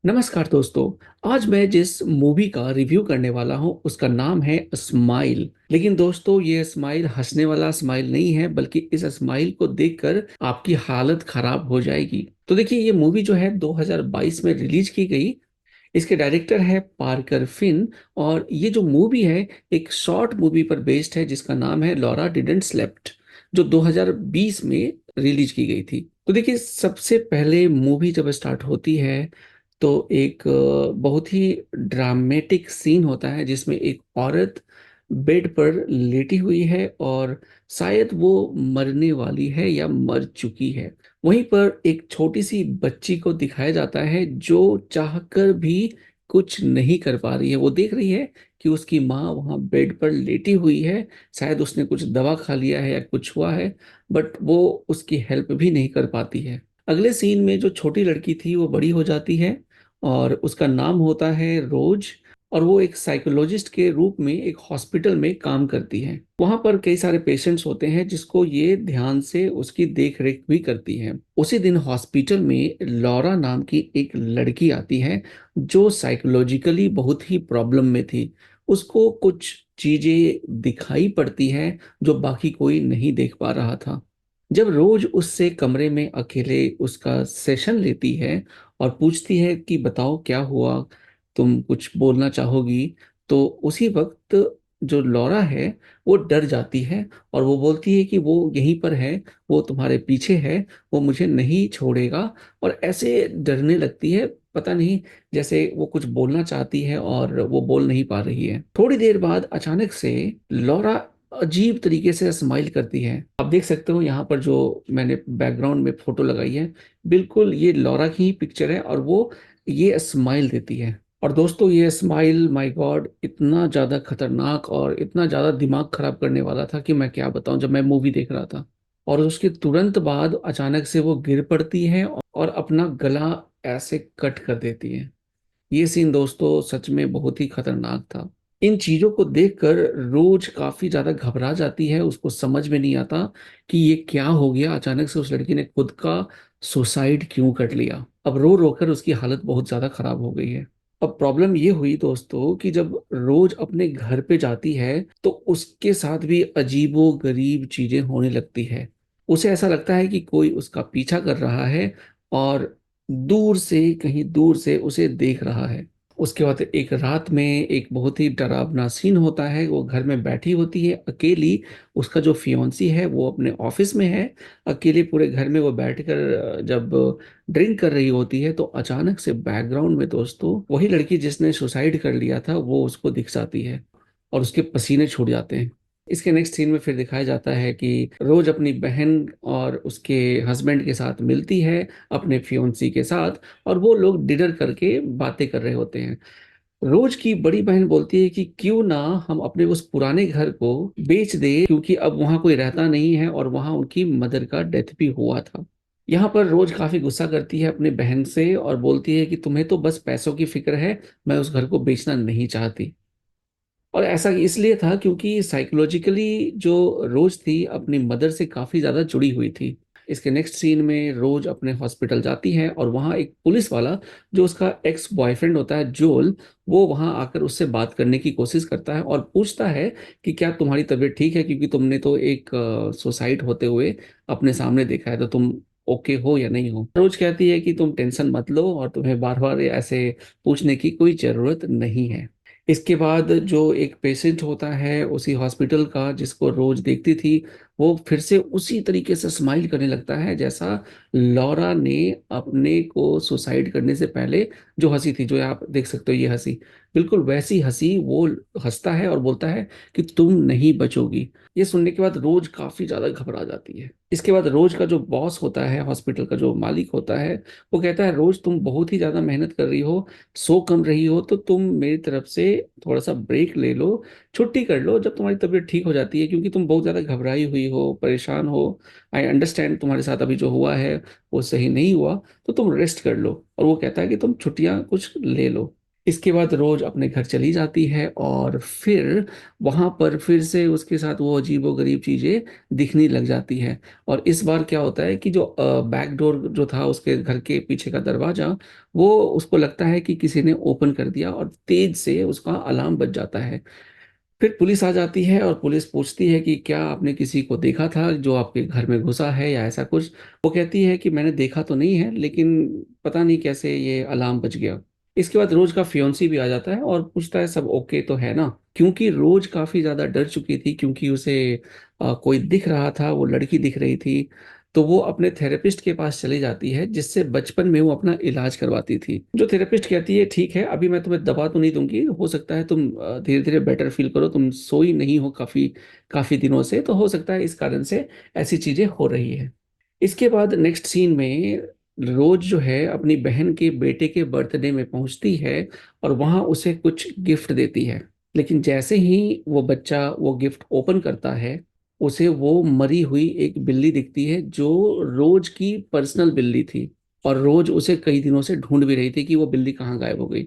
नमस्कार दोस्तों। आज मैं जिस मूवी का रिव्यू करने वाला हूं उसका नाम है स्माइल। लेकिन दोस्तों ये स्माइल हंसने वाला स्माइल नहीं है, बल्कि इस स्माइल को देखकर आपकी हालत खराब हो जाएगी। तो देखिए, ये मूवी जो है 2022 में रिलीज की गई। इसके डायरेक्टर है पार्कर फिन। और ये जो मूवी है एक शॉर्ट मूवी पर बेस्ड है जिसका नाम है लॉरा डिडंट स्लेप्ट, जो 2020 में रिलीज की गई थी। तो देखिए, सबसे पहले मूवी जब स्टार्ट होती है तो एक बहुत ही ड्रामेटिक सीन होता है जिसमें एक औरत बेड पर लेटी हुई है और शायद वो मरने वाली है या मर चुकी है। वहीं पर एक छोटी सी बच्ची को दिखाया जाता है जो चाहकर भी कुछ नहीं कर पा रही है। वो देख रही है कि उसकी माँ वहाँ बेड पर लेटी हुई है, शायद उसने कुछ दवा खा लिया है या कुछ हुआ है, बट वो उसकी हेल्प भी नहीं कर पाती है। अगले सीन में जो छोटी लड़की थी वो बड़ी हो जाती है और उसका नाम होता है रोज। और वो एक साइकोलॉजिस्ट के रूप में एक हॉस्पिटल में काम करती है। वहां पर कई सारे पेशेंट्स होते हैं जिसको ये ध्यान से उसकी देख रेख भी करती है। उसी दिन हॉस्पिटल में लॉरा नाम की एक लड़की आती है जो साइकोलॉजिकली बहुत ही प्रॉब्लम में थी। उसको कुछ चीजें दिखाई पड़ती है जो बाकी कोई नहीं देख पा रहा था। जब रोज उससे कमरे में अकेले उसका सेशन लेती है और पूछती है कि बताओ क्या हुआ, तुम कुछ बोलना चाहोगी, तो उसी वक्त जो लॉरा है वो डर जाती है और वो बोलती है कि वो यहीं पर है, वो तुम्हारे पीछे है, वो मुझे नहीं छोड़ेगा। और ऐसे डरने लगती है, पता नहीं, जैसे वो कुछ बोलना चाहती है और वो बोल नहीं पा रही है। थोड़ी देर बाद अचानक से लॉरा अजीब तरीके से स्माइल करती है। आप देख सकते हो यहाँ पर जो मैंने बैकग्राउंड में फोटो लगाई है, बिल्कुल ये लॉरा की ही पिक्चर है और वो ये स्माइल देती है। और दोस्तों ये स्माइल, माय गॉड, इतना ज़्यादा खतरनाक और इतना ज़्यादा दिमाग खराब करने वाला था कि मैं क्या बताऊं जब मैं मूवी देख रहा था। और उसके तुरंत बाद अचानक से वो गिर पड़ती है और अपना गला ऐसे कट कर देती है। ये सीन दोस्तों सच में बहुत ही खतरनाक था। इन चीजों को देखकर रोज काफी ज्यादा घबरा जाती है। उसको समझ में नहीं आता कि ये क्या हो गया, अचानक से उस लड़की ने खुद का सुसाइड क्यों कर लिया। अब रो रो कर उसकी हालत बहुत ज्यादा खराब हो गई है। अब प्रॉब्लम ये हुई दोस्तों कि जब रोज अपने घर पे जाती है तो उसके साथ भी अजीबो गरीब चीजें होने लगती है। उसे ऐसा लगता है कि कोई उसका पीछा कर रहा है और दूर से, कहीं दूर से उसे देख रहा है। उसके बाद एक रात में एक बहुत ही डरावना सीन होता है। वो घर में बैठी होती है अकेली। उसका जो फियोंसी है वो अपने ऑफिस में है। अकेले पूरे घर में वो बैठकर जब ड्रिंक कर रही होती है तो अचानक से बैकग्राउंड में दोस्तों वही लड़की जिसने सुसाइड कर लिया था वो उसको दिख जाती है और उसके पसीने छूट जाते हैं। इसके नेक्स्ट सीन में फिर दिखाया जाता है कि रोज अपनी बहन और उसके हस्बैंड के साथ मिलती है, अपने फियोंसी के साथ, और वो लोग डिनर करके बातें कर रहे होते हैं। रोज की बड़ी बहन बोलती है कि क्यों ना हम अपने उस पुराने घर को बेच दे, क्योंकि अब वहां कोई रहता नहीं है और वहां उनकी मदर का डेथ भी हुआ था। यहाँ पर रोज काफी गुस्सा करती है अपनी बहन से और बोलती है कि तुम्हें तो बस पैसों की फिक्र है, मैं उस घर को बेचना नहीं चाहती। और ऐसा इसलिए था क्योंकि साइकोलॉजिकली जो रोज थी अपनी मदर से काफी ज्यादा जुड़ी हुई थी। इसके नेक्स्ट सीन में रोज अपने हॉस्पिटल जाती है और वहाँ एक पुलिस वाला, जो उसका एक्स बॉयफ्रेंड होता है जोल, वो वहाँ आकर उससे बात करने की कोशिश करता है और पूछता है कि क्या तुम्हारी तबीयत ठीक है, क्योंकि तुमने तो एक सुसाइड होते हुए अपने सामने देखा है, तो तुम ओके हो या नहीं हो। रोज कहती है कि तुम टेंशन मत लो और तुम्हें बार बार ऐसे पूछने की कोई जरूरत नहीं है। इसके बाद जो एक पेशेंट होता है उसी हॉस्पिटल का जिसको रोज देखती थी, वो फिर से उसी तरीके से स्माइल करने लगता है जैसा लॉरा ने अपने को सुसाइड करने से पहले जो हंसी थी, जो आप देख सकते हो ये हंसी, बिल्कुल वैसी हंसी वो हंसता है और बोलता है कि तुम नहीं बचोगी। ये सुनने के बाद रोज काफी ज्यादा घबरा जाती है। इसके बाद रोज का जो बॉस होता है, हॉस्पिटल का जो मालिक होता है, वो कहता है रोज तुम बहुत ही ज्यादा मेहनत कर रही हो, सो कम रही हो, तो तुम मेरी तरफ से थोड़ा सा ब्रेक ले लो, छुट्टी कर लो जब तुम्हारी तबीयत ठीक हो जाती है, क्योंकि तुम बहुत ज़्यादा घबराई हुई हो, परेशान हो। आई अंडरस्टैंड तुम्हारे साथ अभी जो हुआ है वो सही नहीं हुआ, तो तुम रेस्ट कर लो। और वो कहता है कि तुम छुट्टियां कुछ ले लो। इसके बाद रोज अपने घर चली जाती है और फिर वहां पर फिर से उसके साथ वो अजीबोगरीब चीजें दिखने लग जाती हैं। और इस बार क्या होता है कि जो बैक डोर जो था उसके घर के पीछे का दरवाजा, वो उसको लगता है कि किसी ने ओपन कर दिया और तेज से उसका अलार्म बज जाता है। फिर पुलिस आ जाती है और पुलिस पूछती है कि क्या आपने किसी को देखा था जो आपके घर में घुसा है या ऐसा कुछ। वो कहती है कि मैंने देखा तो नहीं है, लेकिन पता नहीं कैसे ये अलार्म बज गया। इसके बाद रोज का फियोन्सी भी आ जाता है और पूछता है सब ओके तो है ना, क्योंकि रोज काफी ज्यादा डर चुकी थी, क्योंकि उसे कोई दिख रहा था, वो लड़की दिख रही थी। तो वो अपने थेरेपिस्ट के पास चली जाती है जिससे बचपन में वो अपना इलाज करवाती थी। जो थेरेपिस्ट कहती है ठीक है, अभी मैं तुम्हें दवा तो नहीं दूंगी, हो सकता है तुम धीरे धीरे बेटर फील करो, तुम सोई नहीं हो काफी काफी दिनों से, तो हो सकता है इस कारण से ऐसी चीजें हो रही है। इसके बाद नेक्स्ट सीन में रोज जो है अपनी बहन के बेटे के बर्थडे में पहुंचती है और वहां उसे कुछ गिफ्ट देती है। लेकिन जैसे ही वो बच्चा वो गिफ्ट ओपन करता है, उसे वो मरी हुई एक बिल्ली दिखती है जो रोज की पर्सनल बिल्ली थी। और रोज उसे कई दिनों से ढूंढ भी रही थी कि वो बिल्ली कहाँ गायब हो गई।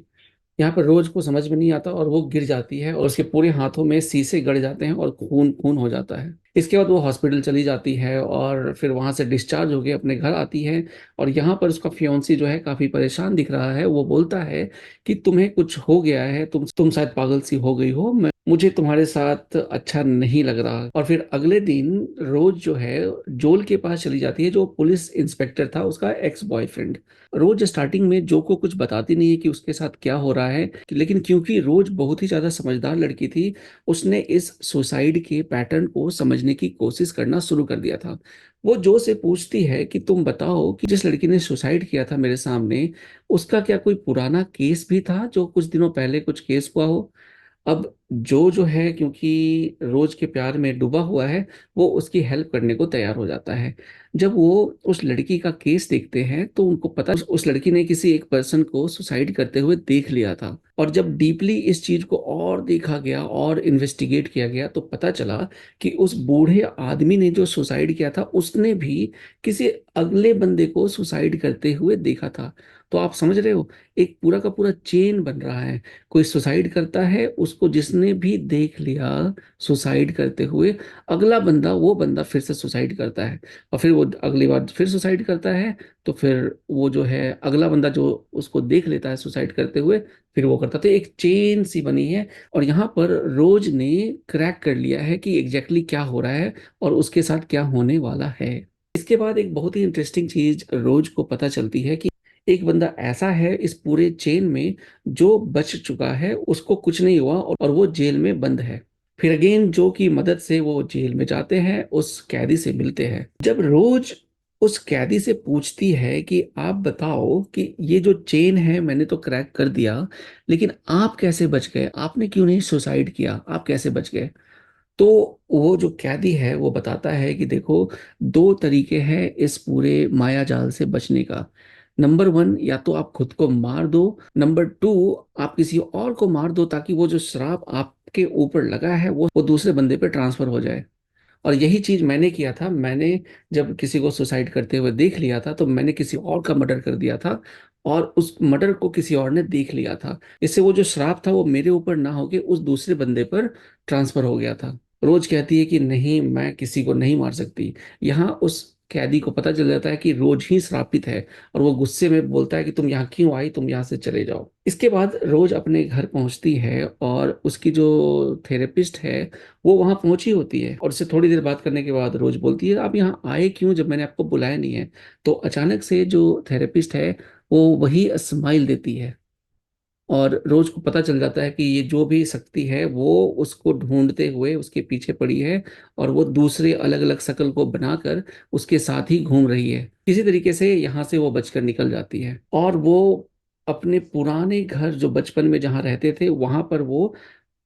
यहाँ पर रोज को समझ में नहीं आता और वो गिर जाती है और उसके पूरे हाथों में शीशे गड़ जाते हैं और खून खून हो जाता है। इसके बाद वो हॉस्पिटल चली जाती है और फिर वहां से डिस्चार्ज होके अपने घर आती है। और यहाँ पर उसका फियांसी जो है काफी परेशान दिख रहा है। वो बोलता है कि तुम्हें कुछ हो गया है, तुम शायद पागल सी हो गई हो, मैं मुझे तुम्हारे साथ अच्छा नहीं लग रहा। और फिर अगले दिन रोज जो है जोल के पास चली जाती है, जो पुलिस इंस्पेक्टर था उसका एक्स बॉयफ्रेंड। रोज स्टार्टिंग में जो को कुछ बताती नहीं है कि उसके साथ क्या हो रहा है, लेकिन क्योंकि रोज बहुत ही ज्यादा समझदार लड़की थी, उसने इस सुसाइड के पैटर्न को समझने की कोशिश करना शुरू कर दिया था। वो जो से पूछती है कि तुम बताओ कि जिस लड़की ने सुसाइड किया था मेरे सामने, उसका क्या कोई पुराना केस भी था, जो कुछ दिनों पहले कुछ केस हुआ हो। अब जो है क्योंकि रोज के प्यार में डूबा हुआ है, वो उसकी हेल्प करने को तैयार हो जाता है। जब वो उस लड़की का केस देखते हैं तो उनको पता उस लड़की ने किसी एक पर्सन को सुसाइड करते हुए देख लिया था। और जब डीपली इस चीज को और देखा गया और इन्वेस्टिगेट किया गया तो पता चला कि उस बूढ़े आदमी ने जो सुसाइड किया था उसने भी किसी अगले बंदे को सुसाइड करते हुए देखा था। तो आप समझ रहे हो, एक पूरा का पूरा चेन बन रहा है। कोई सुसाइड करता है, उसको जिसने भी देख लिया सुसाइड करते हुए, अगला बंदा वो बंदा फिर से सुसाइड करता है। और फिर वो अगली बार फिर सुसाइड करता है, तो फिर वो जो है अगला बंदा जो उसको देख लेता है सुसाइड करते हुए, फिर वो करता। तो एक चेन सी बनी है। और यहाँ पर रोज ने क्रैक कर लिया है कि एग्जैक्टली क्या हो रहा है और उसके साथ क्या होने वाला है। इसके बाद एक बहुत ही इंटरेस्टिंग चीज रोज को पता चलती है कि एक बंदा ऐसा है इस पूरे चेन में जो बच चुका है, उसको कुछ नहीं हुआ और वो जेल में बंद है। फिर अगेन जो की मदद से वो जेल में जाते हैं, उस कैदी से मिलते हैं। जब रोज उस कैदी से पूछती है कि आप बताओ कि ये जो चेन है मैंने तो क्रैक कर दिया, लेकिन आप कैसे बच गए, आपने क्यों नहीं सुसाइड किया, आप कैसे बच गए। तो वो जो कैदी है वो बताता है कि देखो, दो तरीके हैं इस पूरे माया जाल से बचने का। नंबर वन, या तो आप खुद को मार दो। नंबर टू, आप किसी और को मार दो ताकि वो जो श्राप आपके ऊपर लगा है वो दूसरे बंदे पे ट्रांसफर हो जाए। और यही चीज मैंने किया था। मैंने जब किसी को सुसाइड करते हुए देख लिया था तो मैंने किसी और का मर्डर कर दिया था और उस मर्डर को किसी और ने देख लिया था। इससे वो जो श्राप था वो मेरे ऊपर ना होके उस दूसरे बंदे पर ट्रांसफर हो गया था। रोज कहती है कि नहीं, मैं किसी को नहीं मार सकती। यहाँ उस कैदी को पता चल जाता है कि रोज ही श्रापित है और वो गुस्से में बोलता है कि तुम यहाँ क्यों आई, तुम यहाँ से चले जाओ। इसके बाद रोज अपने घर पहुंचती है और उसकी जो थेरेपिस्ट है वो वहां पहुंची होती है। और उससे थोड़ी देर बात करने के बाद रोज बोलती है आप यहाँ आए क्यों जब मैंने आपको बुलाया नहीं है। तो अचानक से जो थेरेपिस्ट है वो वही स्माइल देती है और रोज को पता चल जाता है कि ये जो भी शक्ति है वो उसको ढूंढते हुए उसके पीछे पड़ी है और वो दूसरे अलग अलग शक्ल को बनाकर उसके साथ ही घूम रही है। किसी तरीके से यहाँ से वो बचकर निकल जाती है और वो अपने पुराने घर जो बचपन में जहाँ रहते थे वहां पर वो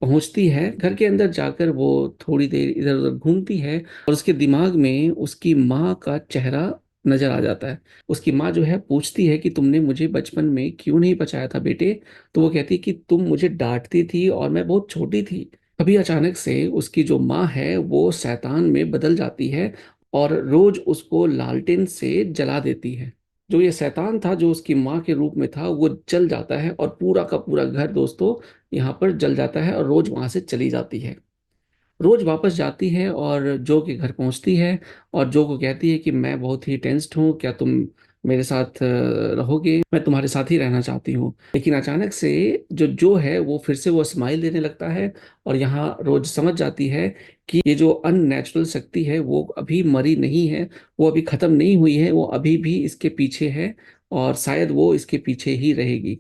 पहुंचती है। घर के अंदर जाकर वो थोड़ी देर इधर उधर घूमती है और उसके दिमाग में उसकी माँ का चेहरा नजर आ जाता है। उसकी माँ जो है पूछती है कि तुमने मुझे बचपन में क्यों नहीं बचाया था बेटे। तो वो कहती कि तुम मुझे डांटती थी और मैं बहुत छोटी थी। तभी अचानक से उसकी जो माँ है वो शैतान में बदल जाती है और रोज उसको लालटेन से जला देती है। जो ये शैतान था जो उसकी माँ के रूप में था वो जल जाता है और पूरा का पूरा घर दोस्तों यहाँ पर जल जाता है और रोज वहां से चली जाती है। रोज वापस जाती है और जो के घर पहुंचती है और जो को कहती है कि मैं बहुत ही टेंस्ड हूँ, क्या तुम मेरे साथ रहोगे, मैं तुम्हारे साथ ही रहना चाहती हूँ। लेकिन अचानक से जो है वो फिर से वो स्माइल देने लगता है और यहाँ रोज समझ जाती है कि ये जो अननेचुरल शक्ति है वो अभी मरी नहीं है, वो अभी खत्म नहीं हुई है, वो अभी भी इसके पीछे है और शायद वो इसके पीछे ही रहेगी।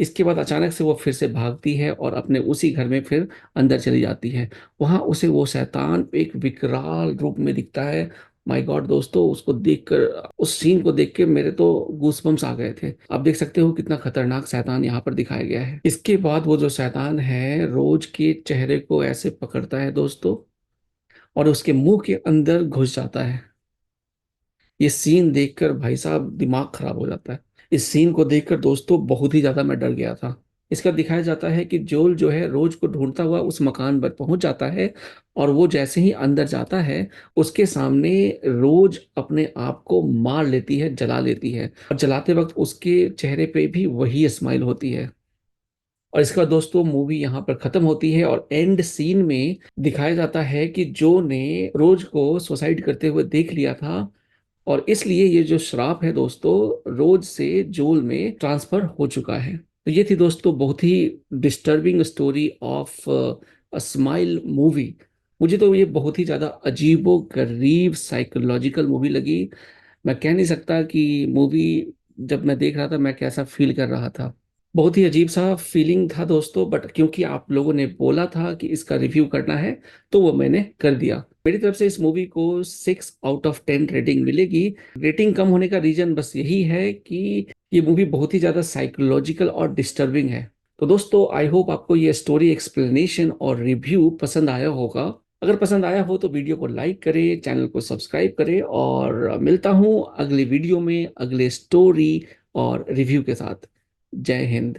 इसके बाद अचानक से वो फिर से भागती है और अपने उसी घर में फिर अंदर चली जाती है। वहां उसे वो शैतान एक विकराल रूप में दिखता है। माय गॉड दोस्तों, उसको देखकर, उस सीन को देख के मेरे तो गूसबम्स आ गए थे। आप देख सकते हो कितना खतरनाक शैतान यहाँ पर दिखाया गया है। इसके बाद वो जो शैतान है रोज के चेहरे को ऐसे पकड़ता है दोस्तों और उसके मुंह के अंदर घुस जाता है। ये सीन देखकर भाई साहब दिमाग खराब हो जाता है। इस सीन को देखकर दोस्तों बहुत ही ज्यादा मैं डर गया था। इसका दिखाया जाता है कि जोल जो है रोज को ढूंढता हुआ उस मकान पर पहुंच जाता है और वो जैसे ही अंदर जाता है उसके सामने रोज अपने आप को मार लेती है, जला लेती है और जलाते वक्त उसके चेहरे पे भी वही स्माइल होती है। और इसके बाद दोस्तों मूवी यहाँ पर खत्म होती है और एंड सीन में दिखाया जाता है कि जो ने रोज को सुसाइड करते हुए देख लिया था और इसलिए ये जो श्राप है दोस्तों रोज से जोल में ट्रांसफर हो चुका है। तो ये थी दोस्तों बहुत ही disturbing story of a smile movie. मुझे तो ये बहुत ही ज्यादा अजीबो गरीब साइकोलॉजिकल मूवी लगी। मैं कह नहीं सकता कि मूवी जब मैं देख रहा था मैं कैसा फील कर रहा था। बहुत ही अजीब सा फीलिंग था दोस्तों, बट क्योंकि आप लोगों ने बोला था कि इसका रिव्यू करना है तो वो मैंने कर दिया। मेरी तरफ से इस मूवी को 6 आउट ऑफ 10 रेटिंग मिलेगी। रेटिंग कम होने का रीजन बस यही है कि ये मूवी बहुत ही ज्यादा साइकोलॉजिकल और डिस्टर्बिंग है। तो दोस्तों आई होप आपको ये स्टोरी एक्सप्लेनेशन और रिव्यू पसंद आया होगा। अगर पसंद आया हो तो वीडियो को लाइक करें, चैनल को सब्सक्राइब करें और मिलता हूँ अगले वीडियो में अगले स्टोरी और रिव्यू के साथ। जय हिंद।